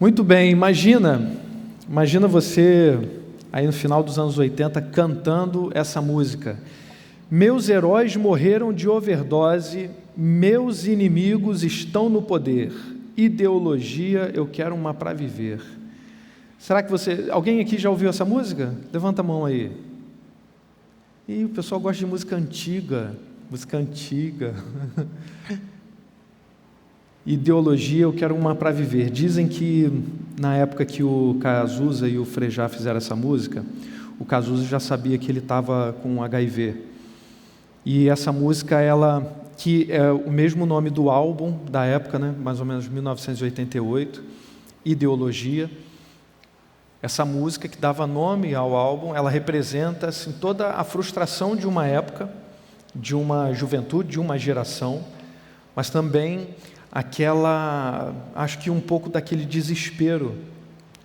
Muito bem, imagina você aí no final dos anos 80 cantando essa música. Meus heróis morreram de overdose, meus inimigos estão no poder, ideologia, eu quero uma para viver. Será que alguém aqui já ouviu essa música? Levanta a mão aí. E o pessoal gosta de música antiga. Ideologia, eu quero uma para viver. Dizem que na época que o Cazuza e o Frejá fizeram essa música, o Cazuza já sabia que ele estava com HIV. E essa música, que é o mesmo nome do álbum da época, né, mais ou menos 1988, Ideologia. Essa música que dava nome ao álbum, ela representa assim, toda a frustração de uma época, de uma juventude, de uma geração, mas também acho que um pouco daquele desespero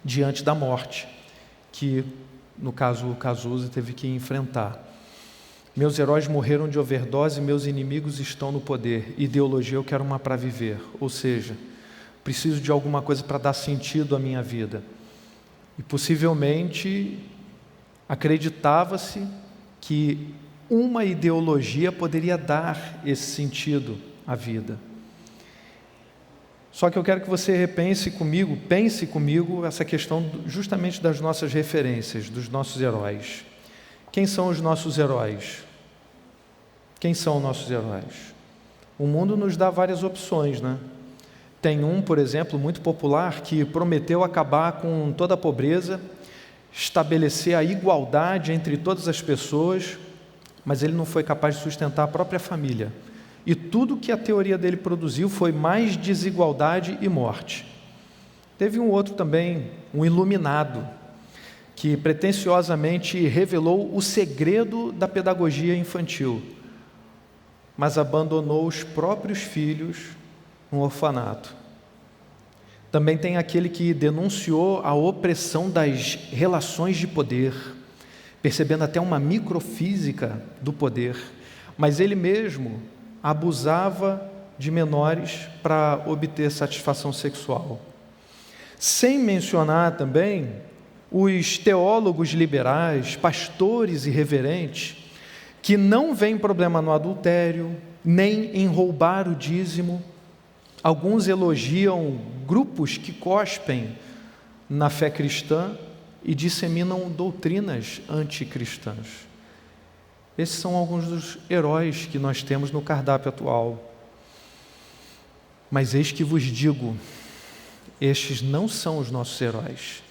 diante da morte, que no caso o Cazuza teve que enfrentar. Meus heróis morreram de overdose, meus inimigos estão no poder, ideologia, eu quero uma para viver, ou seja, preciso de alguma coisa para dar sentido à minha vida. E possivelmente acreditava-se que uma ideologia poderia dar esse sentido à vida. Só que eu quero que você pense comigo essa questão justamente das nossas referências, dos nossos heróis. Quem são os nossos heróis? Quem são nossos heróis? O mundo nos dá várias opções, né? Tem um, por exemplo, muito popular, que prometeu acabar com toda a pobreza, estabelecer a igualdade entre todas as pessoas, mas ele não foi capaz de sustentar a própria família. E tudo que a teoria dele produziu foi mais desigualdade e morte. Teve um outro também, um iluminado, que pretensiosamente revelou o segredo da pedagogia infantil, mas abandonou os próprios filhos no orfanato. Também tem aquele que denunciou a opressão das relações de poder, percebendo até uma microfísica do poder, mas ele mesmo abusava de menores para obter satisfação sexual. Sem mencionar também os teólogos liberais, pastores irreverentes, que não veem problema no adultério, nem em roubar o dízimo. Alguns elogiam grupos que cospem na fé cristã e disseminam doutrinas anticristãs. Esses são alguns dos heróis que nós temos no cardápio atual. Mas eis que vos digo, estes não são os nossos heróis.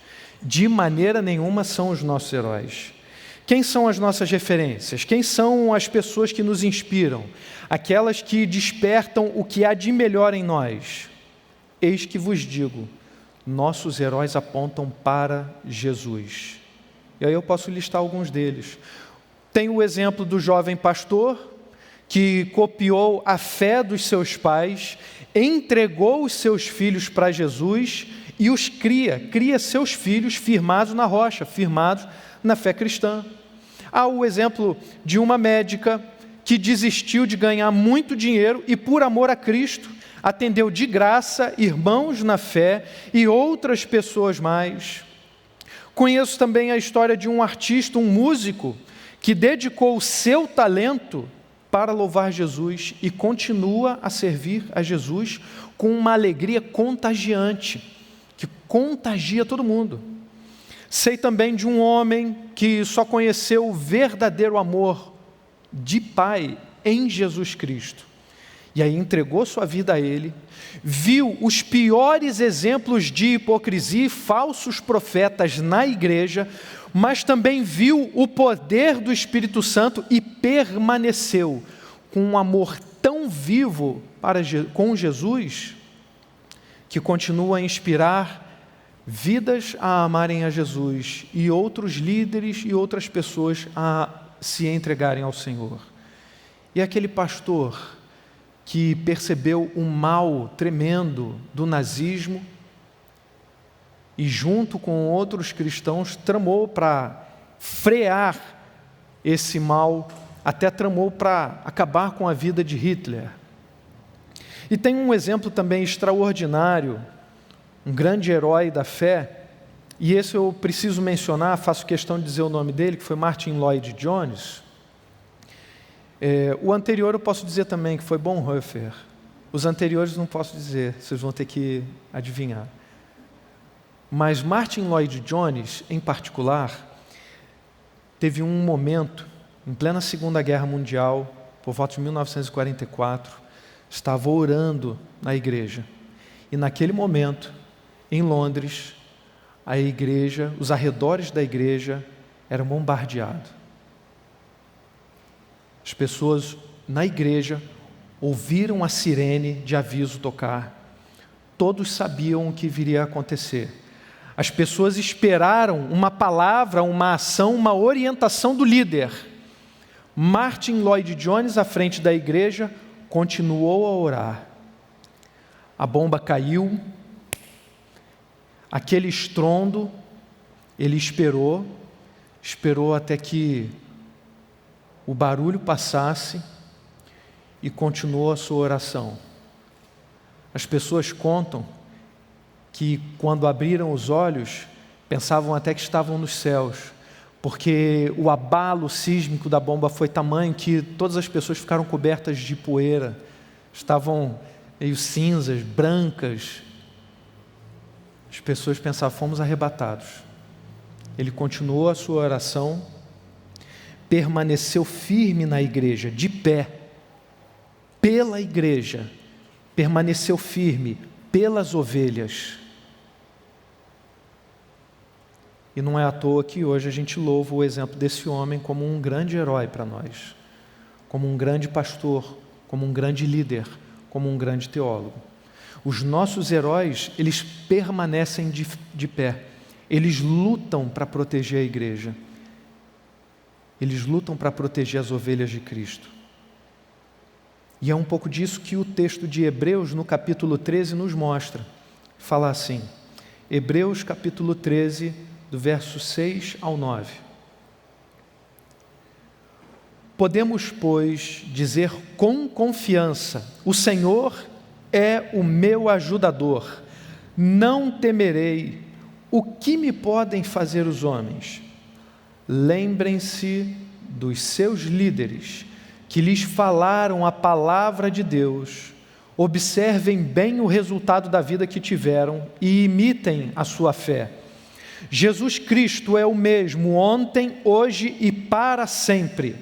De maneira nenhuma são os nossos heróis. Quem são as nossas referências? Quem são as pessoas que nos inspiram? Aquelas que despertam o que há de melhor em nós. Eis que vos digo, nossos heróis apontam para Jesus. E aí eu posso listar alguns deles. Tem o exemplo do jovem pastor, que copiou a fé dos seus pais, entregou os seus filhos para Jesus e os cria seus filhos firmados na rocha, firmados na fé cristã. Há o exemplo de uma médica que desistiu de ganhar muito dinheiro e, por amor a Cristo, atendeu de graça irmãos na fé e outras pessoas mais. Conheço também a história de um artista, um músico, que dedicou o seu talento para louvar Jesus e continua a servir a Jesus com uma alegria contagiante, que contagia todo mundo. Sei também de um homem que só conheceu o verdadeiro amor de Pai em Jesus Cristo. E aí entregou sua vida a Ele, viu os piores exemplos de hipocrisia e falsos profetas na igreja, mas também viu o poder do Espírito Santo e permaneceu com um amor tão vivo com Jesus, que continua a inspirar vidas a amarem a Jesus e outros líderes e outras pessoas a se entregarem ao Senhor. E aquele pastor que percebeu o mal tremendo do nazismo e junto com outros cristãos tramou para frear esse mal, até tramou para acabar com a vida de Hitler. E tem um exemplo também extraordinário um grande herói da fé, e esse eu preciso mencionar, faço questão de dizer o nome dele, que foi Martyn Lloyd-Jones. O anterior eu posso dizer também, que foi Bonhoeffer. Os anteriores não posso dizer, vocês vão ter que adivinhar. Mas Martyn Lloyd-Jones, em particular, teve um momento, em plena Segunda Guerra Mundial, por volta de 1944, estava orando na igreja. E naquele momento, em Londres, a igreja, os arredores da igreja eram bombardeados. As pessoas na igreja ouviram a sirene de aviso tocar. Todos sabiam o que viria a acontecer. As pessoas esperaram uma palavra, uma ação, uma orientação do líder. Martyn Lloyd-Jones, à frente da igreja, continuou a orar. A bomba caiu, aquele estrondo, ele esperou até que o barulho passasse e continuou a sua oração. As pessoas contam que quando abriram os olhos, pensavam até que estavam nos céus, porque o abalo sísmico da bomba foi tamanho que todas as pessoas ficaram cobertas de poeira, estavam meio cinzas, brancas. As pessoas pensavam, fomos arrebatados. Ele continuou a sua oração, permaneceu firme na igreja, de pé, pela igreja, permaneceu firme pelas ovelhas. E não é à toa que hoje a gente louva o exemplo desse homem como um grande herói para nós, como um grande pastor, como um grande líder, como um grande teólogo. Os nossos heróis, eles permanecem de pé, eles lutam para proteger a igreja, eles lutam para proteger as ovelhas de Cristo. E é um pouco disso que o texto de Hebreus, no capítulo 13, nos mostra. Fala assim, Hebreus capítulo 13, do verso 6 ao 9. Podemos, pois, dizer com confiança, o Senhor é o meu ajudador, não temerei, o que me podem fazer os homens? Lembrem-se dos seus líderes, que lhes falaram a palavra de Deus, observem bem o resultado da vida que tiveram e imitem a sua fé. Jesus Cristo é o mesmo ontem, hoje e para sempre.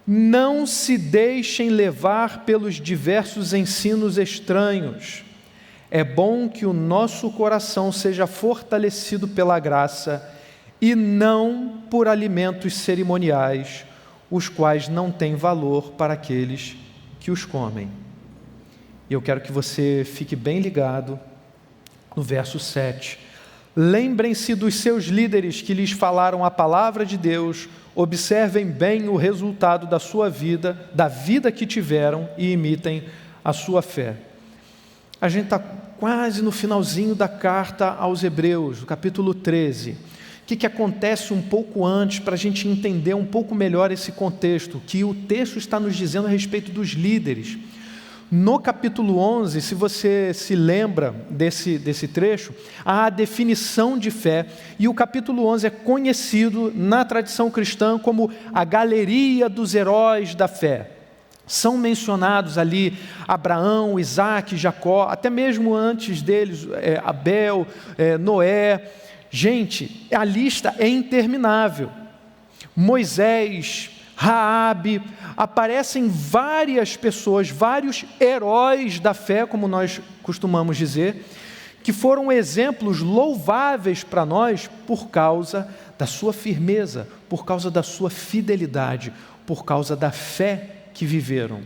Não se deixem levar pelos diversos ensinos estranhos. É bom que o nosso coração seja fortalecido pela graça e não por alimentos cerimoniais, os quais não têm valor para aqueles que os comem. E eu quero que você fique bem ligado no verso 7. Lembrem-se dos seus líderes que lhes falaram a palavra de Deus, observem bem o resultado da sua vida, da vida que tiveram e imitem a sua fé. A gente está quase no finalzinho da carta aos Hebreus, no capítulo 13. O que acontece um pouco antes para a gente entender um pouco melhor esse contexto, que o texto está nos dizendo a respeito dos líderes. No capítulo 11, se você se lembra desse trecho, há a definição de fé, e o capítulo 11 é conhecido na tradição cristã como a galeria dos heróis da fé. São mencionados ali Abraão, Isaac, Jacó, até mesmo antes deles, Abel, Noé. Gente, a lista é interminável. Moisés, Raabe, aparecem várias pessoas, vários heróis da fé, como nós costumamos dizer, que foram exemplos louváveis para nós por causa da sua firmeza, por causa da sua fidelidade, por causa da fé que viveram.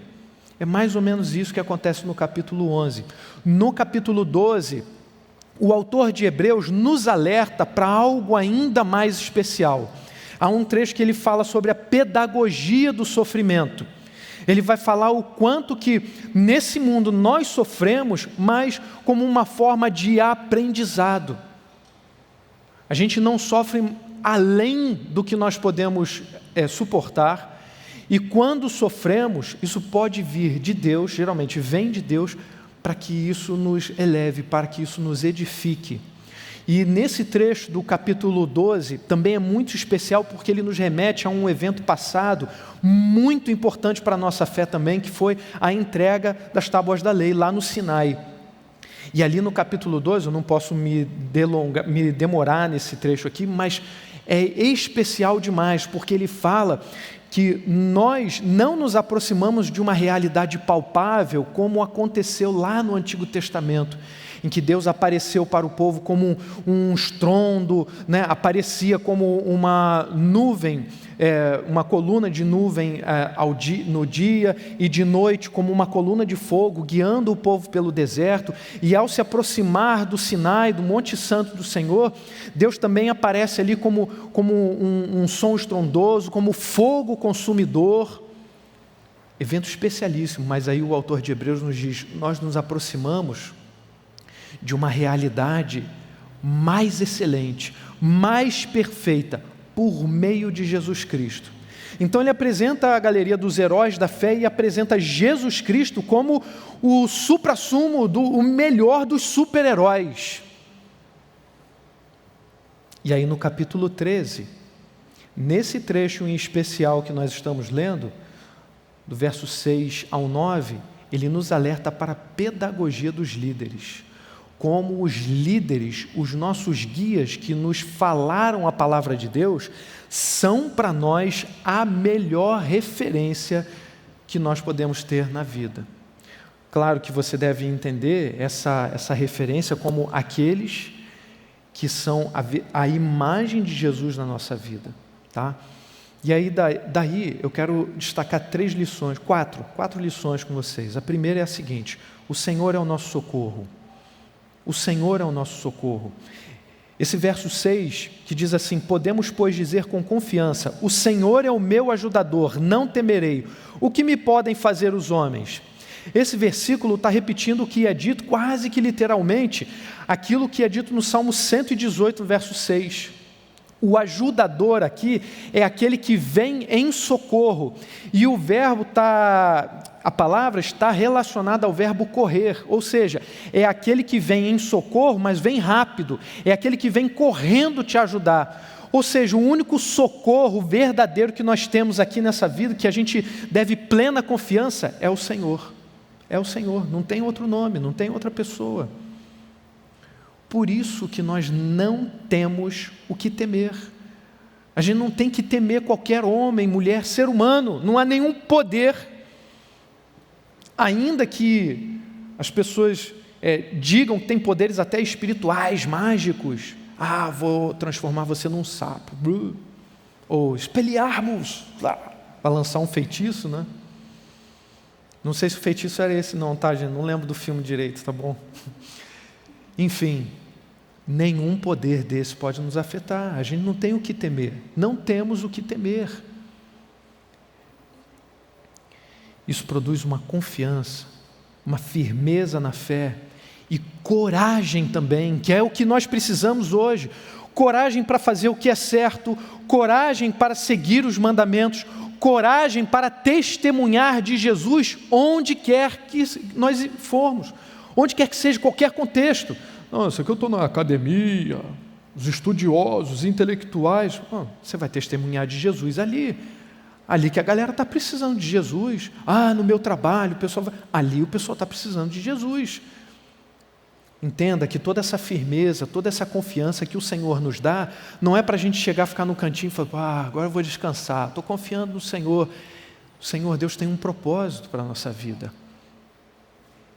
É mais ou menos isso que acontece no capítulo 11. No capítulo 12, o autor de Hebreus nos alerta para algo ainda mais especial. Há um trecho que ele fala sobre a pedagogia do sofrimento. Ele vai falar o quanto que nesse mundo nós sofremos, mas como uma forma de aprendizado. A gente não sofre além do que nós podemos suportar, e quando sofremos, isso pode vir de Deus, geralmente vem de Deus, para que isso nos eleve, para que isso nos edifique. E nesse trecho do capítulo 12, também é muito especial porque ele nos remete a um evento passado, muito importante para a nossa fé também, que foi a entrega das tábuas da lei, lá no Sinai. E ali no capítulo 12, eu não posso me demorar nesse trecho aqui, mas é especial demais, porque ele fala que nós não nos aproximamos de uma realidade palpável, como aconteceu lá no Antigo Testamento, em que Deus apareceu para o povo como um estrondo, né? Aparecia como uma nuvem, uma coluna de nuvem no dia, e de noite como uma coluna de fogo, guiando o povo pelo deserto. E ao se aproximar do Sinai, do Monte Santo do Senhor, Deus também aparece ali como um som estrondoso, como fogo consumidor. Evento especialíssimo, mas aí o autor de Hebreus nos diz: nós nos aproximamos de uma realidade mais excelente, mais perfeita, por meio de Jesus Cristo. Então ele apresenta a galeria dos heróis da fé e apresenta Jesus Cristo como o suprassumo, o melhor dos super-heróis. E aí no capítulo 13, nesse trecho em especial que nós estamos lendo, do verso 6 ao 9, ele nos alerta para a pedagogia dos líderes. Como os líderes, os nossos guias que nos falaram a palavra de Deus, são para nós a melhor referência que nós podemos ter na vida. Claro que você deve entender essa referência como aqueles que são a imagem de Jesus na nossa vida, tá? E aí daí eu quero destacar quatro lições com vocês. A primeira é a seguinte: o Senhor é o nosso socorro. O Senhor é o nosso socorro. Esse verso 6, que diz assim: podemos, pois, dizer com confiança: o Senhor é o meu ajudador, não temerei. O que me podem fazer os homens? Esse versículo está repetindo o que é dito, quase que literalmente, aquilo que é dito no Salmo 118, verso 6. O ajudador aqui é aquele que vem em socorro. E o verbo a palavra está relacionada ao verbo correr, ou seja, é aquele que vem em socorro, mas vem rápido, é aquele que vem correndo te ajudar. Ou seja, o único socorro verdadeiro que nós temos aqui nessa vida, que a gente deve plena confiança, é o Senhor. É o Senhor, não tem outro nome, não tem outra pessoa. Por isso que nós não temos o que temer. A gente não tem que temer qualquer homem, mulher, ser humano, não há nenhum poder. Ainda que as pessoas digam que tem poderes até espirituais, mágicos. Vou transformar você num sapo. Ou Expelliarmus, para lançar um feitiço, né? Não sei se o feitiço era esse não, tá, gente? Não lembro do filme direito, tá bom? Enfim, nenhum poder desse pode nos afetar. A gente não tem o que temer. Não temos o que temer. Isso produz uma confiança, uma firmeza na fé e coragem também, que é o que nós precisamos hoje. Coragem para fazer o que é certo, coragem para seguir os mandamentos, coragem para testemunhar de Jesus onde quer que nós formos, onde quer que seja, qualquer contexto. Não, isso aqui eu estou na academia, os estudiosos, os intelectuais. Você vai testemunhar de Jesus ali que a galera está precisando de Jesus. No meu trabalho, ali o pessoal está precisando de Jesus. Entenda que toda essa firmeza, toda essa confiança que o Senhor nos dá, não é para a gente chegar, ficar no cantinho e falar: agora eu vou descansar, estou confiando no Senhor. O Senhor, Deus, tem um propósito para a nossa vida.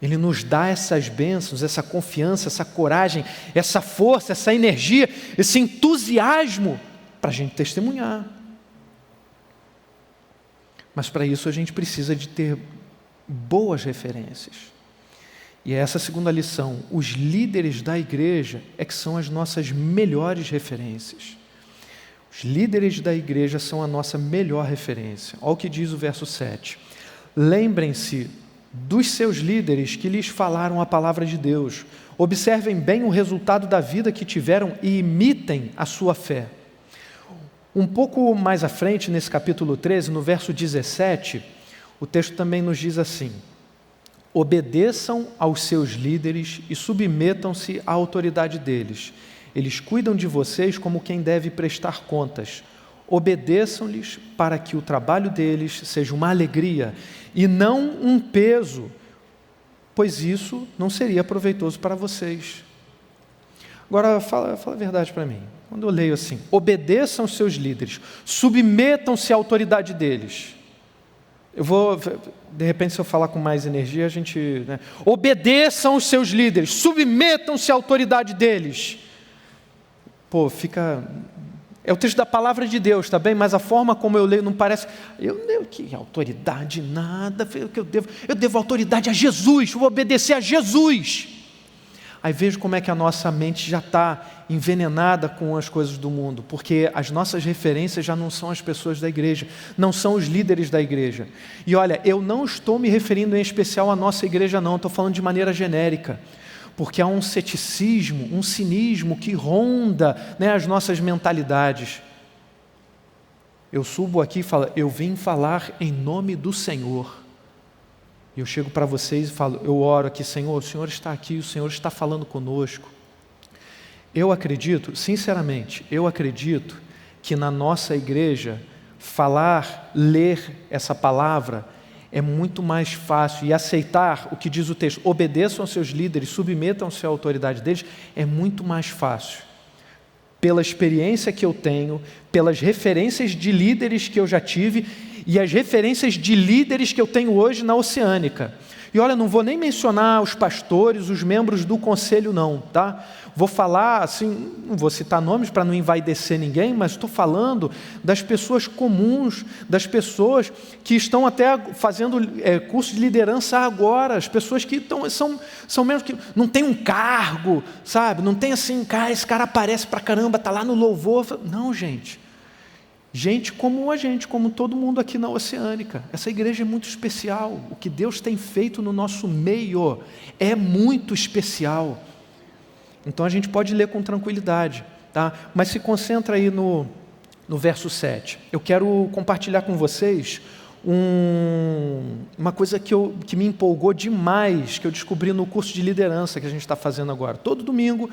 Ele nos dá essas bênçãos, essa confiança, essa coragem, essa força, essa energia, esse entusiasmo para a gente testemunhar. Mas para isso a gente precisa de ter boas referências. E é essa a segunda lição: os líderes da igreja é que são as nossas melhores referências. Os líderes da igreja são a nossa melhor referência. Olha o que diz o verso 7. Lembrem-se dos seus líderes que lhes falaram a palavra de Deus. Observem bem o resultado da vida que tiveram e imitem a sua fé. Um pouco mais à frente, nesse capítulo 13, no verso 17, o texto também nos diz assim: Obedeçam aos seus líderes e submetam-se à autoridade deles. Eles cuidam de vocês como quem deve prestar contas. Obedeçam-lhes para que o trabalho deles seja uma alegria e não um peso, pois isso não seria proveitoso para vocês. Agora, fala a verdade para mim. Quando eu leio assim, obedeçam aos seus líderes, submetam-se à autoridade deles. Eu vou, de repente, se eu falar com mais energia, a gente... Obedeçam aos seus líderes, submetam-se à autoridade deles. Pô, fica... É o texto da palavra de Deus, tá bem? Mas a forma como eu leio não parece... Que autoridade, nada. Eu devo autoridade a Jesus, vou obedecer a Jesus. Aí vejo como é que a nossa mente já está envenenada com as coisas do mundo, porque as nossas referências já não são as pessoas da igreja, não são os líderes da igreja. E olha, eu não estou me referindo em especial à nossa igreja não, estou falando de maneira genérica, porque há um ceticismo, um cinismo que ronda, as nossas mentalidades. Eu subo aqui e falo, eu vim falar em nome do Senhor. E eu chego para vocês e falo, eu oro aqui, Senhor, o Senhor está aqui, o Senhor está falando conosco. Eu acredito, sinceramente, que na nossa igreja, ler essa palavra é muito mais fácil, e aceitar o que diz o texto, obedeçam aos seus líderes, submetam-se à autoridade deles, é muito mais fácil. Pela experiência que eu tenho, pelas referências de líderes que eu já tive, e as referências de líderes que eu tenho hoje na Oceânica. E olha, não vou nem mencionar os pastores, os membros do conselho não, tá? Vou falar, assim, não vou citar nomes para não envaidecer ninguém, mas estou falando das pessoas comuns, das pessoas que estão até fazendo curso de liderança agora, as pessoas que são mesmo que não tem um cargo, sabe? Não tem assim, esse cara aparece pra caramba, está lá no louvor. Não, gente. Gente como a gente, como todo mundo aqui na Oceânica. Essa igreja é muito especial. O que Deus tem feito no nosso meio é muito especial. Então a gente pode ler com tranquilidade, tá? Mas se concentra aí no verso 7. Eu quero compartilhar com vocês uma coisa que me empolgou demais, que eu descobri no curso de liderança que a gente está fazendo agora. Todo domingo,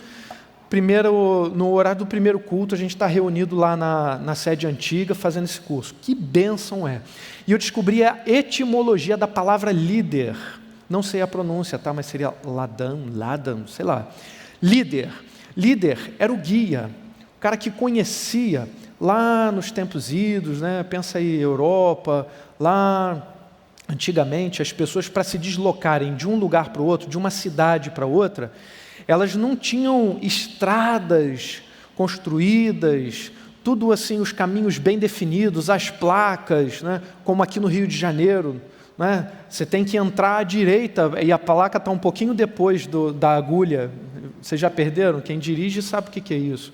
no horário do primeiro culto, a gente está reunido lá na sede antiga fazendo esse curso. Que bênção é! E eu descobri a etimologia da palavra líder. Não sei a pronúncia, tá? Mas seria Ladan, sei lá. Líder era o guia, o cara que conhecia lá nos tempos idos, pensa aí, Europa, lá antigamente as pessoas para se deslocarem de um lugar para o outro, de uma cidade para outra, elas não tinham estradas construídas, tudo assim, os caminhos bem definidos, as placas, como aqui no Rio de Janeiro, você tem que entrar à direita e a placa está um pouquinho depois da agulha. Vocês já perderam? Quem dirige sabe o que é isso.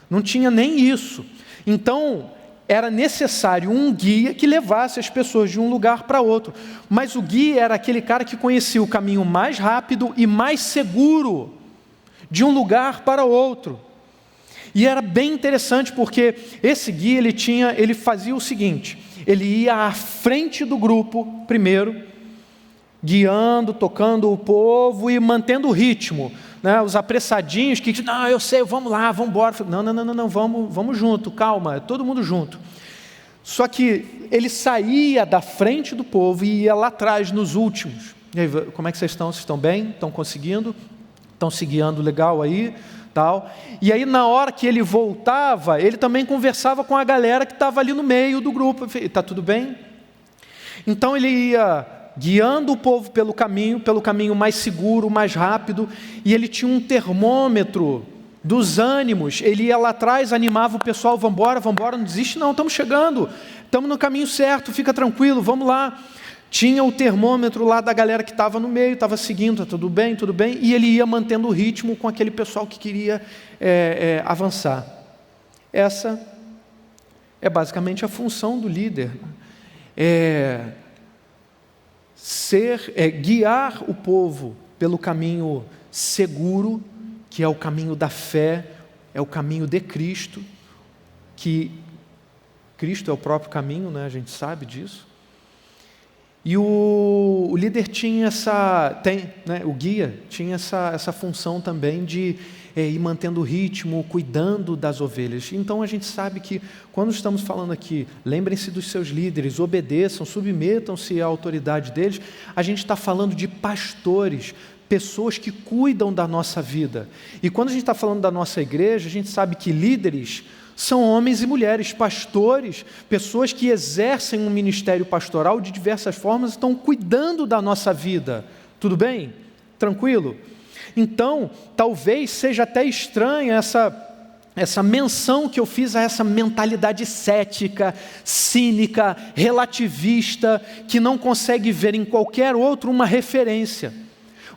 Não tinha nem isso. Então, era necessário um guia que levasse as pessoas de um lugar para outro. Mas o guia era aquele cara que conhecia o caminho mais rápido e mais seguro de um lugar para outro. E era bem interessante porque esse guia ele fazia o seguinte: ele ia à frente do grupo primeiro, guiando, tocando o povo e mantendo o ritmo. Os apressadinhos que dizem, não, eu sei, vamos lá, vamos embora. Não, vamos junto, calma, todo mundo junto. Só que ele saía da frente do povo e ia lá atrás, nos últimos. E aí, como é que vocês estão? Vocês estão bem? Estão conseguindo? Estão se guiando legal aí? Tal. E aí, na hora que ele voltava, ele também conversava com a galera que estava ali no meio do grupo. Está tudo bem? Então ele ia guiando o povo pelo caminho mais seguro, mais rápido, e ele tinha um termômetro dos ânimos. Ele ia lá atrás, animava o pessoal, vamos embora, não desiste não, estamos chegando, estamos no caminho certo, fica tranquilo, vamos lá. Tinha o termômetro lá da galera que estava no meio, estava seguindo, tá tudo bem, e ele ia mantendo o ritmo com aquele pessoal que queria avançar. Essa é basicamente a função do líder. Guiar o povo pelo caminho seguro, que é o caminho da fé, é o caminho de Cristo, que Cristo é o próprio caminho, a gente sabe disso. E o líder tinha o guia tinha essa função também de ir mantendo o ritmo, cuidando das ovelhas. Então a gente sabe que quando estamos falando aqui, lembrem-se dos seus líderes, obedeçam, submetam-se à autoridade deles, a gente está falando de pastores, pessoas que cuidam da nossa vida. E quando a gente está falando da nossa igreja, a gente sabe que líderes são homens e mulheres, pastores, pessoas que exercem um ministério pastoral de diversas formas, estão cuidando da nossa vida. Tudo bem? Tranquilo? Então, talvez seja até estranha essa menção que eu fiz a essa mentalidade cética, cínica, relativista, que não consegue ver em qualquer outro uma referência.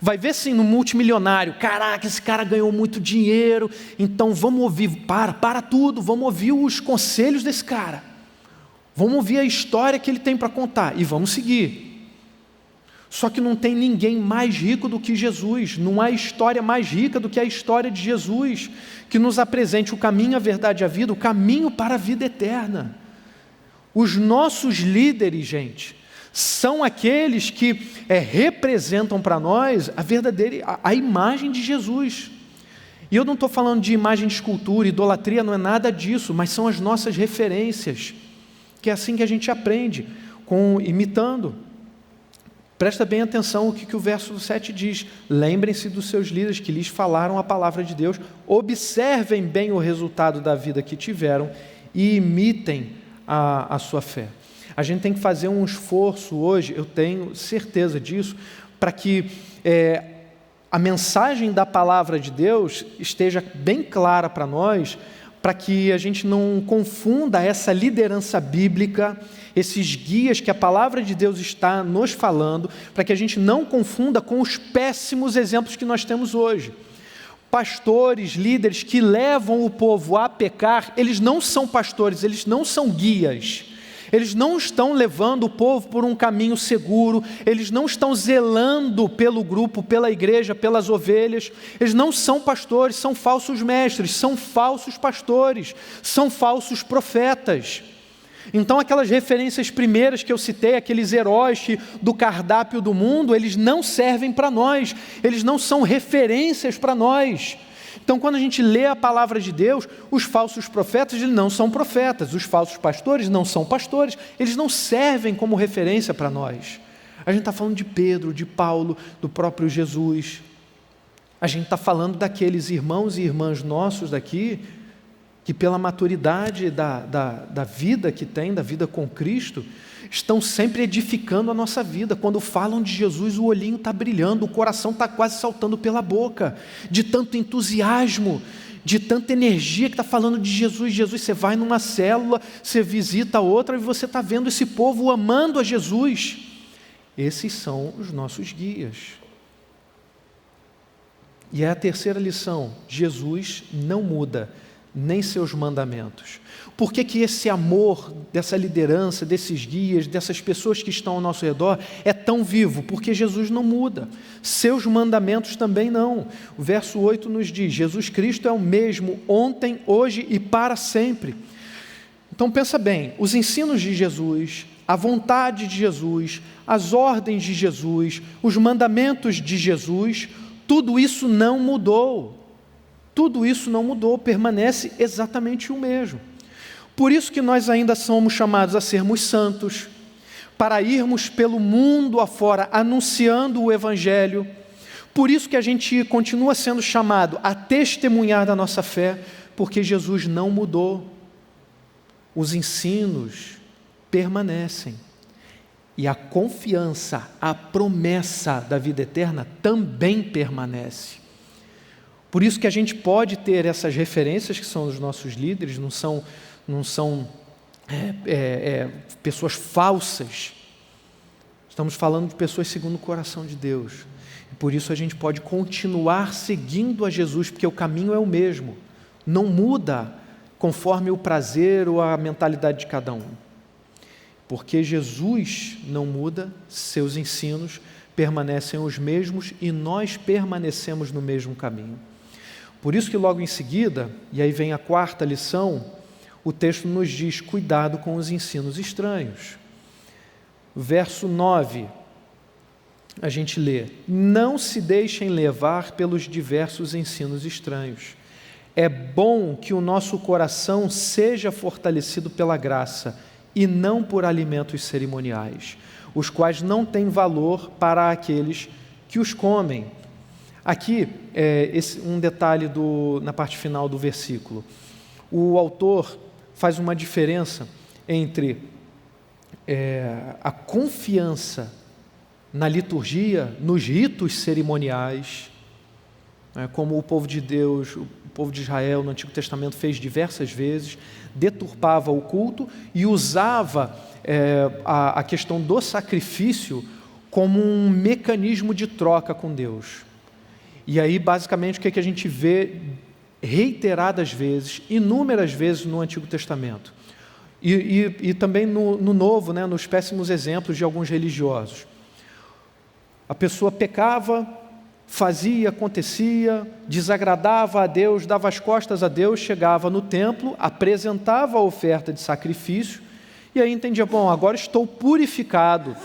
Vai ver sim no multimilionário, caraca, esse cara ganhou muito dinheiro, então vamos ouvir, para tudo, vamos ouvir os conselhos desse cara, vamos ouvir a história que ele tem para contar e vamos seguir. Só que não tem ninguém mais rico do que Jesus, não há história mais rica do que a história de Jesus, que nos apresente o caminho, a verdade e a vida, o caminho para a vida eterna. Os nossos líderes, gente, são aqueles que representam para nós a imagem de Jesus. E eu não estou falando de imagem de escultura, idolatria, não é nada disso, mas são as nossas referências, que é assim que a gente aprende, imitando. Presta bem atenção o que o verso 7 diz: lembrem-se dos seus líderes que lhes falaram a palavra de Deus, observem bem o resultado da vida que tiveram e imitem a sua fé. A gente tem que fazer um esforço hoje, eu tenho certeza disso, para que a mensagem da palavra de Deus esteja bem clara para nós, para que a gente não confunda essa liderança bíblica, esses guias que a palavra de Deus está nos falando, para que a gente não confunda com os péssimos exemplos que nós temos hoje. Pastores, líderes que levam o povo a pecar, eles não são pastores, eles não são guias. Eles não estão levando o povo por um caminho seguro, eles não estão zelando pelo grupo, pela igreja, pelas ovelhas, eles não são pastores, são falsos mestres, são falsos pastores, são falsos profetas. Então aquelas referências primeiras que eu citei, aqueles heróis do cardápio do mundo, eles não servem para nós, eles não são referências para nós. Então, quando a gente lê a palavra de Deus, os falsos profetas eles não são profetas, os falsos pastores não são pastores, eles não servem como referência para nós. A gente está falando de Pedro, de Paulo, do próprio Jesus. A gente está falando daqueles irmãos e irmãs nossos daqui, que pela maturidade da vida que tem, da vida com Cristo, estão sempre edificando a nossa vida. Quando falam de Jesus, o olhinho está brilhando, o coração está quase saltando pela boca, de tanto entusiasmo, de tanta energia que está falando de Jesus. Jesus, você vai numa célula, você visita outra e você está vendo esse povo amando a Jesus. Esses são os nossos guias. E é a terceira lição: Jesus não muda nem seus mandamentos. Por que esse amor dessa liderança, desses guias, dessas pessoas que estão ao nosso redor é tão vivo? Porque Jesus não muda, seus mandamentos também não. O verso 8 nos diz: Jesus Cristo é o mesmo ontem, hoje e para sempre. Então pensa bem, os ensinos de Jesus, a vontade de Jesus, as ordens de Jesus, os mandamentos de Jesus, tudo isso não mudou. Tudo isso não mudou, permanece exatamente o mesmo. Por isso que nós ainda somos chamados a sermos santos, para irmos pelo mundo afora anunciando o Evangelho. Por isso que a gente continua sendo chamado a testemunhar da nossa fé, porque Jesus não mudou. Os ensinos permanecem. E a confiança, a promessa da vida eterna também permanece. Por isso que a gente pode ter essas referências que são os nossos líderes, não são pessoas falsas. Estamos falando de pessoas segundo o coração de Deus. E por isso a gente pode continuar seguindo a Jesus, porque o caminho é o mesmo. Não muda conforme o prazer ou a mentalidade de cada um. Porque Jesus não muda, seus ensinos permanecem os mesmos e nós permanecemos no mesmo caminho. Por isso que logo em seguida, e aí vem a quarta lição, o texto nos diz: cuidado com os ensinos estranhos. Verso 9, a gente lê: não se deixem levar pelos diversos ensinos estranhos. É bom que o nosso coração seja fortalecido pela graça e não por alimentos cerimoniais, os quais não têm valor para aqueles que os comem. Aqui, um detalhe na parte final do versículo. O autor faz uma diferença entre a confiança na liturgia, nos ritos cerimoniais, como o povo de Deus, o povo de Israel no Antigo Testamento fez diversas vezes, deturpava o culto e usava a questão do sacrifício como um mecanismo de troca com Deus. E aí, basicamente, o que a gente vê reiteradas vezes, inúmeras vezes no Antigo Testamento, e também no Novo, nos péssimos exemplos de alguns religiosos. A pessoa pecava, fazia, acontecia, desagradava a Deus, dava as costas a Deus, chegava no templo, apresentava a oferta de sacrifício, e aí entendia: bom, agora estou purificado,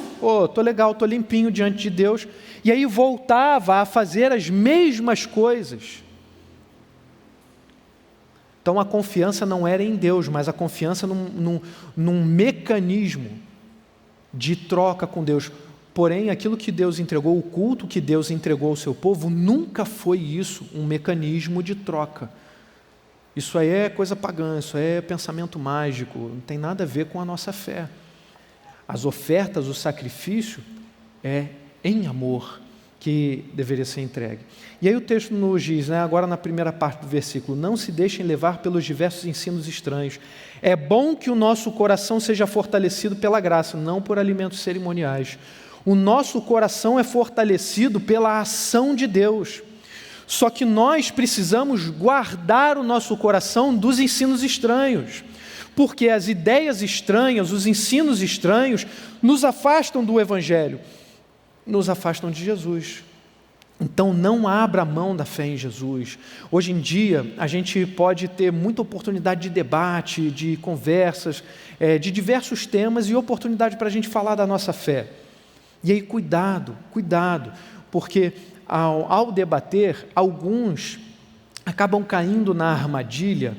estou legal, estou limpinho diante de Deus, e aí voltava a fazer as mesmas coisas. Então a confiança não era em Deus, mas a confiança num mecanismo de troca com Deus. Porém, aquilo que Deus entregou, o culto que Deus entregou ao seu povo, nunca foi isso, um mecanismo de troca. Isso aí é coisa pagã, isso aí é pensamento mágico, não tem nada a ver com a nossa fé. As ofertas, o sacrifício é em amor que deveria ser entregue. E aí o texto nos diz, agora na primeira parte do versículo: não se deixem levar pelos diversos ensinos estranhos. É bom que o nosso coração seja fortalecido pela graça, não por alimentos cerimoniais. O nosso coração é fortalecido pela ação de Deus. Só que nós precisamos guardar o nosso coração dos ensinos estranhos, porque as ideias estranhas, os ensinos estranhos, nos afastam do Evangelho, nos afastam de Jesus. Então não abra mão da fé em Jesus. Hoje em dia a gente pode ter muita oportunidade de debate, de conversas, de diversos temas e oportunidade para a gente falar da nossa fé. E aí cuidado, porque ao debater, alguns acabam caindo na armadilha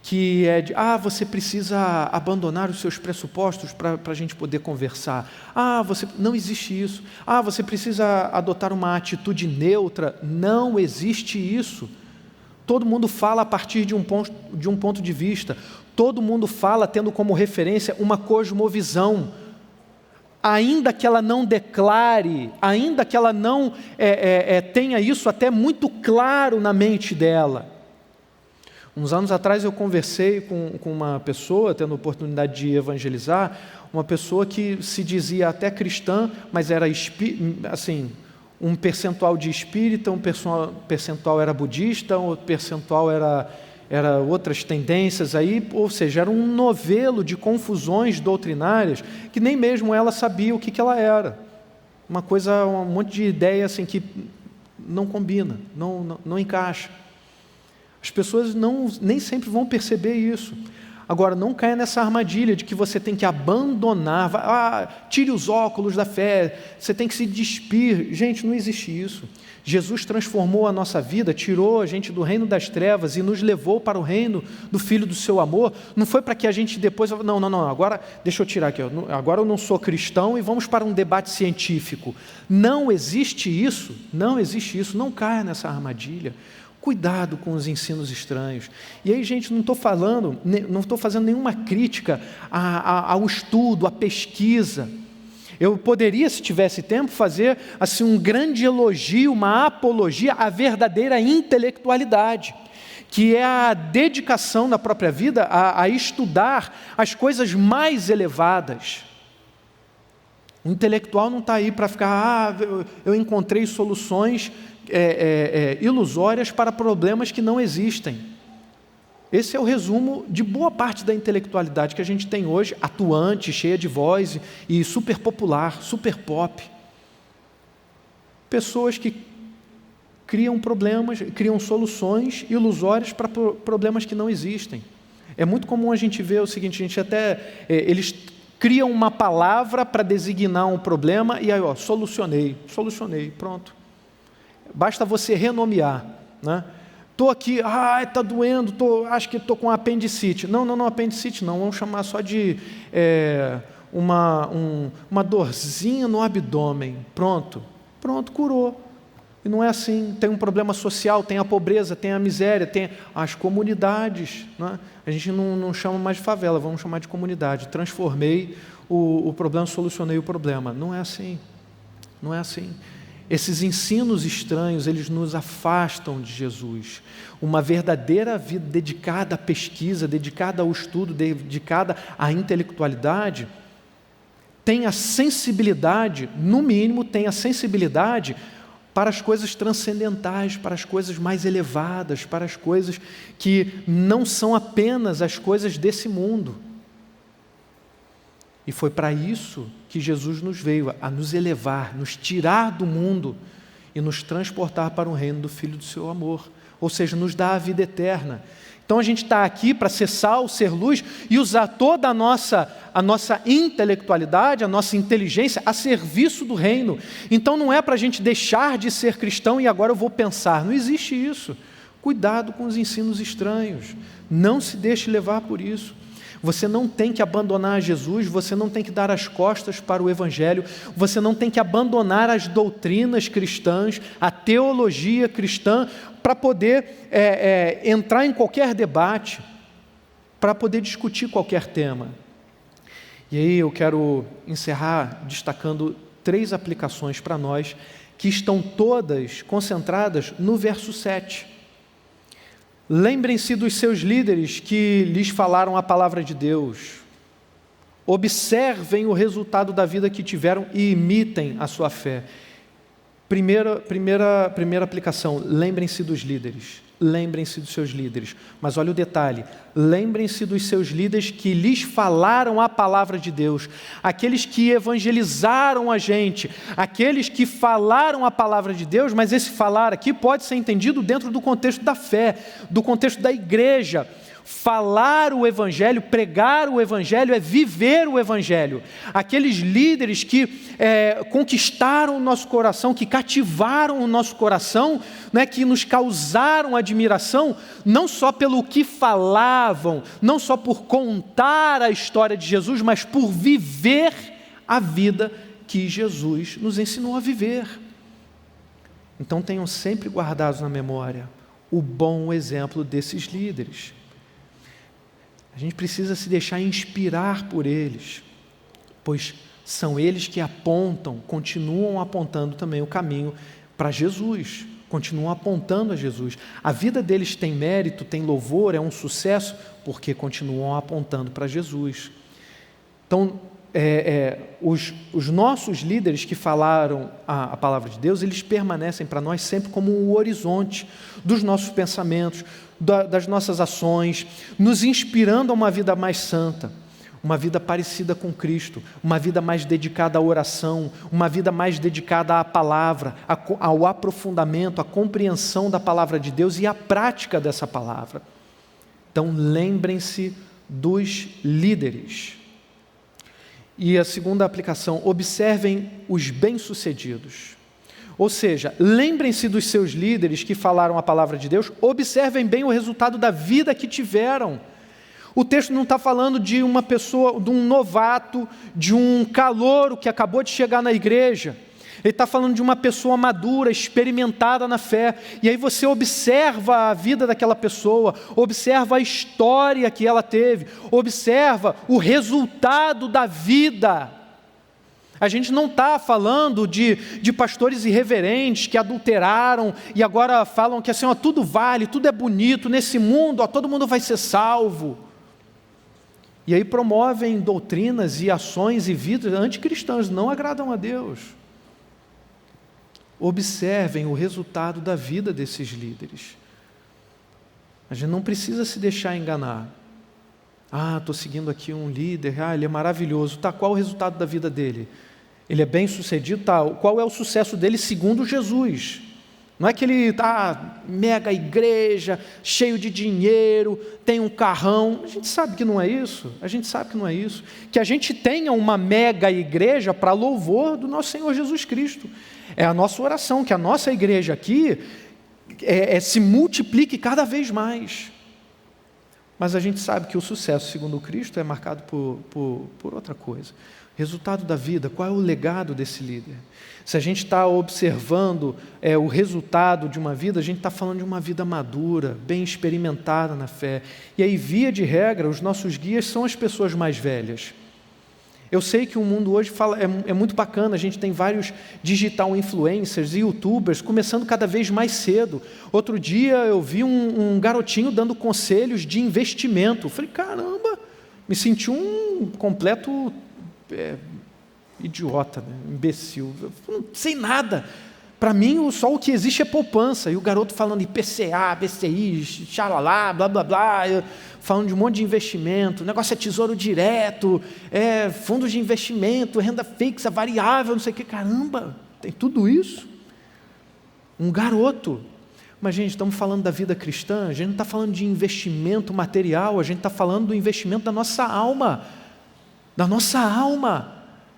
que é de: você precisa abandonar os seus pressupostos para a gente poder conversar. Não existe isso. Você precisa adotar uma atitude neutra. Não existe isso. Todo mundo fala a partir de um ponto de vista. Todo mundo fala tendo como referência uma cosmovisão. Ainda que ela não declare, ainda que ela não tenha isso até muito claro na mente dela. Uns anos atrás eu conversei com uma pessoa, tendo a oportunidade de evangelizar, uma pessoa que se dizia até cristã, mas era assim, um percentual de espírita, um percentual era budista, outro percentual era outras tendências aí, ou seja, era um novelo de confusões doutrinárias que nem mesmo ela sabia o que ela era. Um monte de ideia assim que não combina, não encaixa. As pessoas nem sempre vão perceber isso. Agora, não caia nessa armadilha de que você tem que abandonar, tire os óculos da fé, você tem que se despir. Gente, não existe isso. Jesus transformou a nossa vida, tirou a gente do reino das trevas e nos levou para o reino do Filho do seu amor. Não foi para que a gente depois... Não, agora deixa eu tirar aqui. Agora eu não sou cristão e vamos para um debate científico. Não existe isso, não caia nessa armadilha. Cuidado com os ensinos estranhos. E aí, gente, não estou fazendo nenhuma crítica ao estudo, à pesquisa. Eu poderia, se tivesse tempo, fazer assim, um grande elogio, uma apologia à verdadeira intelectualidade, que é a dedicação da própria vida a estudar as coisas mais elevadas. O intelectual não está aí para ficar, eu encontrei soluções ilusórias para problemas que não existem. Esse é o resumo de boa parte da intelectualidade que a gente tem hoje, atuante, cheia de voz e super popular, super pop. Pessoas que criam problemas, criam soluções ilusórias para problemas que não existem. É muito comum a gente ver o seguinte, eles criam uma palavra para designar um problema e aí, solucionei, pronto. Basta você renomear, né? Estou aqui, está doendo, acho que estou com apendicite. Não, apendicite não, vamos chamar só de uma dorzinha no abdômen. Pronto, curou. E não é assim, tem um problema social, tem a pobreza, tem a miséria, tem as comunidades, né? A gente não chama mais de favela, vamos chamar de comunidade. Transformei o problema, solucionei o problema. Não é assim. Esses ensinos estranhos, eles nos afastam de Jesus. Uma verdadeira vida dedicada à pesquisa, dedicada ao estudo, dedicada à intelectualidade, tem a sensibilidade, no mínimo, tem a sensibilidade para as coisas transcendentais, para as coisas mais elevadas, para as coisas que não são apenas as coisas desse mundo. E foi para isso que Jesus nos veio, a nos elevar, nos tirar do mundo e nos transportar para o reino do Filho do seu amor, ou seja, nos dar a vida eterna. Então a gente está aqui para ser sal, ser luz e usar toda a nossa intelectualidade, a nossa inteligência a serviço do reino. Então não é para a gente deixar de ser cristão e agora eu vou pensar, não existe isso. Cuidado com os ensinos estranhos, não se deixe levar por isso. Você não tem que abandonar Jesus, você não tem que dar as costas para o Evangelho, você não tem que abandonar as doutrinas cristãs, a teologia cristã, para poder entrar em qualquer debate, para poder discutir qualquer tema. E aí eu quero encerrar destacando 3 aplicações para nós, que estão todas concentradas no verso 7. Lembrem-se dos seus líderes que lhes falaram a palavra de Deus. Observem o resultado da vida que tiveram e imitem a sua fé. Primeira aplicação, lembrem-se dos líderes. Lembrem-se dos seus líderes. Mas olha o detalhe, lembrem-se dos seus líderes que lhes falaram a palavra de Deus, aqueles que evangelizaram a gente, aqueles que falaram a palavra de Deus, mas esse falar aqui pode ser entendido dentro do contexto da fé, do contexto da igreja. Falar o Evangelho, pregar o Evangelho é viver o Evangelho. Aqueles líderes que conquistaram o nosso coração, que cativaram o nosso coração, né, que nos causaram admiração, não só pelo que falavam, não só por contar a história de Jesus, mas por viver a vida que Jesus nos ensinou a viver. Então tenham sempre guardados na memória o bom exemplo desses líderes. A gente precisa se deixar inspirar por eles, pois são eles que apontam, continuam apontando também o caminho para Jesus, continuam apontando a Jesus. A vida deles tem mérito, tem louvor, é um sucesso, porque continuam apontando para Jesus. Então, os nossos líderes que falaram a palavra de Deus, eles permanecem para nós sempre como um horizonte dos nossos pensamentos, das nossas ações, nos inspirando a uma vida mais santa, uma vida parecida com Cristo, uma vida mais dedicada à oração, uma vida mais dedicada à palavra, ao aprofundamento, à compreensão da palavra de Deus e à prática dessa palavra. Então lembrem-se dos líderes. E a segunda aplicação, observem os bem-sucedidos. Ou seja, lembrem-se dos seus líderes que falaram a palavra de Deus, observem bem o resultado da vida que tiveram. O texto não está falando de uma pessoa, de um novato, de um calouro que acabou de chegar na igreja. Ele está falando de uma pessoa madura, experimentada na fé. E aí você observa a vida daquela pessoa, observa a história que ela teve, observa o resultado da vida. A gente não está falando de pastores irreverentes que adulteraram e agora falam que assim, tudo vale, tudo é bonito, nesse mundo todo mundo vai ser salvo. E aí promovem doutrinas e ações e vidas anticristãs, não agradam a Deus. Observem o resultado da vida desses líderes. A gente não precisa se deixar enganar. Estou seguindo aqui um líder, ele é maravilhoso. Qual o resultado da vida dele? Ele é bem sucedido? Qual é o sucesso dele segundo Jesus? Não é que ele está mega igreja, cheio de dinheiro, tem um carrão. A gente sabe que não é isso. A gente sabe que não é isso. Que a gente tenha uma mega igreja para louvor do nosso Senhor Jesus Cristo. É a nossa oração, que a nossa igreja aqui se multiplique cada vez mais. Mas a gente sabe que o sucesso, segundo Cristo, é marcado por outra coisa. Resultado da vida, qual é o legado desse líder? Se a gente está observando o resultado de uma vida, a gente está falando de uma vida madura, bem experimentada na fé. E aí, via de regra, os nossos guias são as pessoas mais velhas. Eu sei que o mundo hoje é muito bacana, a gente tem vários digital influencers e youtubers começando cada vez mais cedo. Outro dia eu vi um garotinho dando conselhos de investimento. Eu falei, caramba, me senti um completo idiota, né? Imbecil. Eu não sei nada. Para mim, só o que existe é poupança. E o garoto falando IPCA, BCI, xalala, blá, blá, blá, falando de um monte de investimento. O negócio é tesouro direto, fundos de investimento, renda fixa, variável, não sei o que. Caramba, tem tudo isso? Um garoto. Mas, gente, estamos falando da vida cristã, a gente não está falando de investimento material, a gente está falando do investimento da nossa alma. Da nossa alma.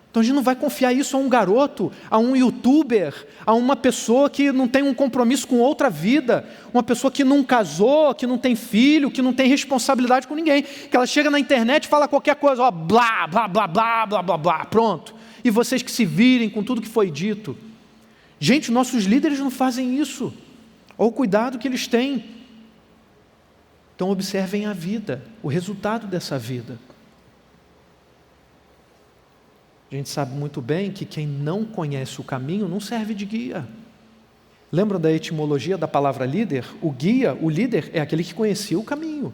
Então a gente não vai confiar isso a um garoto, a um youtuber, a uma pessoa que não tem um compromisso com outra vida, uma pessoa que não casou, que não tem filho, que não tem responsabilidade com ninguém, que ela chega na internet e fala qualquer coisa, ó, blá, blá, blá, blá, blá, blá, blá, pronto. E vocês que se virem com tudo que foi dito. Gente, nossos líderes não fazem isso. Olha o cuidado que eles têm. Então observem a vida, o resultado dessa vida. A gente sabe muito bem que quem não conhece o caminho não serve de guia. Lembram da etimologia da palavra líder? O guia, o líder, é aquele que conhecia o caminho.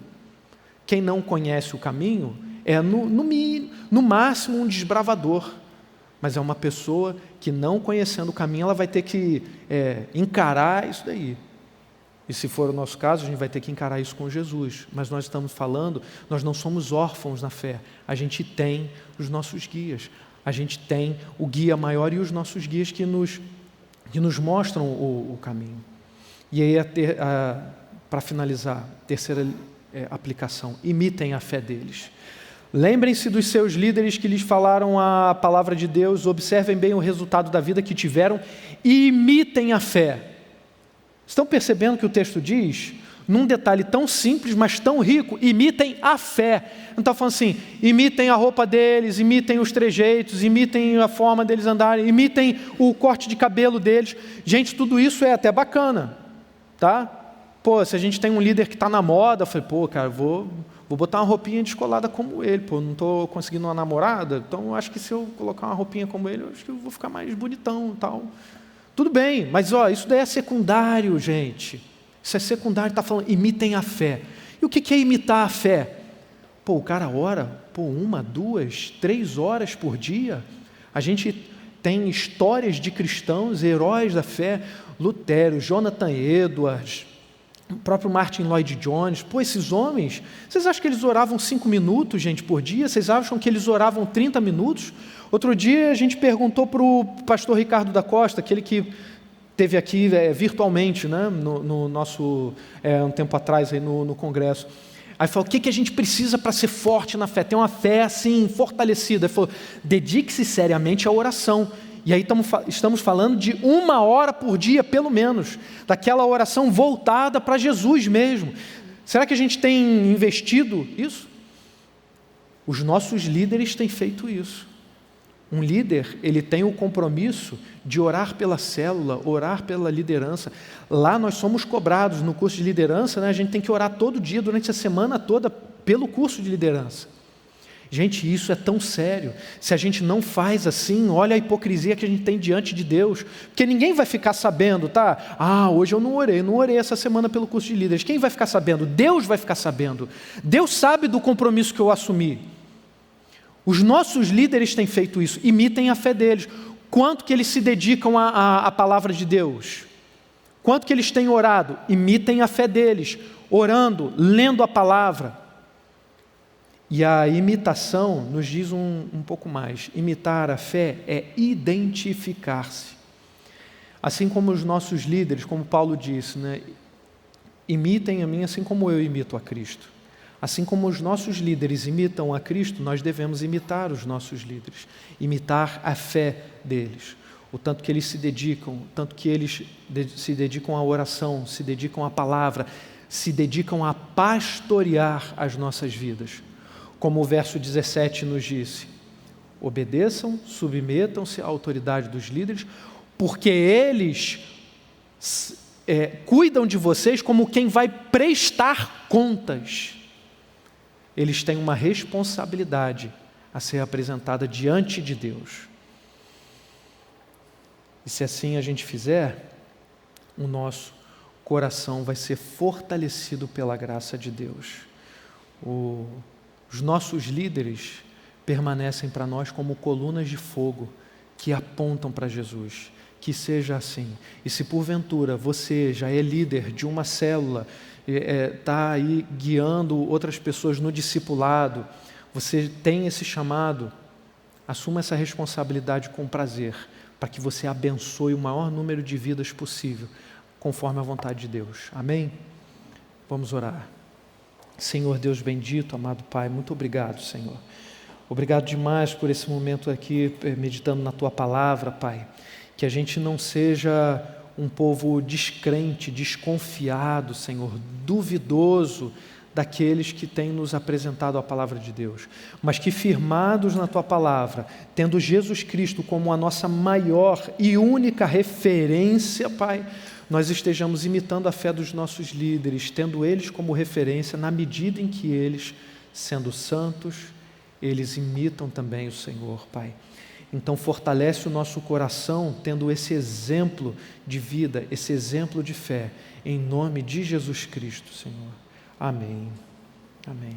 Quem não conhece o caminho é, no máximo, um desbravador. Mas é uma pessoa que, não conhecendo o caminho, ela vai ter que encarar isso daí. E se for o nosso caso, a gente vai ter que encarar isso com Jesus. Mas nós estamos falando, nós não somos órfãos na fé. A gente tem os nossos guias. A gente tem o guia maior e os nossos guias que nos mostram o caminho. E aí, para finalizar, terceira aplicação, imitem a fé deles. Lembrem-se dos seus líderes que lhes falaram a palavra de Deus, observem bem o resultado da vida que tiveram e imitem a fé. Estão percebendo que o texto diz? Num detalhe tão simples, mas tão rico, imitem a fé. Não está falando assim, imitem a roupa deles, imitem os trejeitos, imitem a forma deles andarem, imitem o corte de cabelo deles. Gente, tudo isso é até bacana, tá? Pô, se a gente tem um líder que está na moda, eu falei, pô, cara, vou botar uma roupinha descolada como ele, pô, não estou conseguindo uma namorada, então acho que se eu colocar uma roupinha como ele, eu acho que eu vou ficar mais bonitão e tal. Tudo bem, mas isso daí é secundário, gente. Isso é secundário, está falando, imitem a fé. E o que é imitar a fé? Pô, o cara ora, 1, 2, 3 horas por dia. A gente tem histórias de cristãos, heróis da fé, Lutero, Jonathan Edwards, o próprio Martin Lloyd Jones. Pô, esses homens, vocês acham que eles oravam 5 minutos, gente, por dia? Vocês acham que eles oravam 30 minutos? Outro dia a gente perguntou para o pastor Ricardo da Costa, aquele que esteve aqui virtualmente, né, no nosso, um tempo atrás aí no congresso. Aí falou, o que a gente precisa para ser forte na fé? Ter uma fé assim, fortalecida. Ele falou, dedique-se seriamente à oração. E aí estamos falando de 1 hora por dia, pelo menos, daquela oração voltada para Jesus mesmo. Será que a gente tem investido isso? Os nossos líderes têm feito isso. Um líder, ele tem o compromisso de orar pela célula, orar pela liderança. Lá nós somos cobrados no curso de liderança, né? A gente tem que orar todo dia, durante a semana toda, pelo curso de liderança. Gente, isso é tão sério. Se a gente não faz assim, olha a hipocrisia que a gente tem diante de Deus. Porque ninguém vai ficar sabendo, tá? Hoje eu não orei essa semana pelo curso de líderes. Quem vai ficar sabendo? Deus vai ficar sabendo. Deus sabe do compromisso que eu assumi. Os nossos líderes têm feito isso, imitem a fé deles. Quanto que eles se dedicam à palavra de Deus? Quanto que eles têm orado? Imitem a fé deles, orando, lendo a palavra. E a imitação nos diz um pouco mais. Imitar a fé é identificar-se. Assim como os nossos líderes, como Paulo disse, né? Imitem a mim assim como eu imito a Cristo. Assim como os nossos líderes imitam a Cristo, nós devemos imitar os nossos líderes, imitar a fé deles, o tanto que eles se dedicam, o tanto que eles se dedicam à oração, se dedicam à palavra, se dedicam a pastorear as nossas vidas. Como o verso 17 nos disse: obedeçam, submetam-se à autoridade dos líderes, porque eles cuidam de vocês como quem vai prestar contas. Eles têm uma responsabilidade a ser apresentada diante de Deus. E se assim a gente fizer, o nosso coração vai ser fortalecido pela graça de Deus. Os nossos líderes permanecem para nós como colunas de fogo que apontam para Jesus. Que seja assim. E se porventura você já é líder de uma célula, está aí guiando outras pessoas no discipulado, você tem esse chamado, assuma essa responsabilidade com prazer, para que você abençoe o maior número de vidas possível, conforme a vontade de Deus. Amém? Vamos orar. Senhor Deus bendito, amado Pai, muito obrigado, Senhor. Obrigado demais por esse momento aqui, meditando na Tua palavra, Pai. Que a gente não seja um povo descrente, desconfiado, Senhor, duvidoso daqueles que têm nos apresentado a palavra de Deus, mas que firmados na Tua palavra, tendo Jesus Cristo como a nossa maior e única referência, Pai, nós estejamos imitando a fé dos nossos líderes, tendo eles como referência na medida em que eles, sendo santos, eles imitam também o Senhor, Pai. Então fortalece o nosso coração tendo esse exemplo de vida, esse exemplo de fé, em nome de Jesus Cristo, Senhor. Amém. Amém.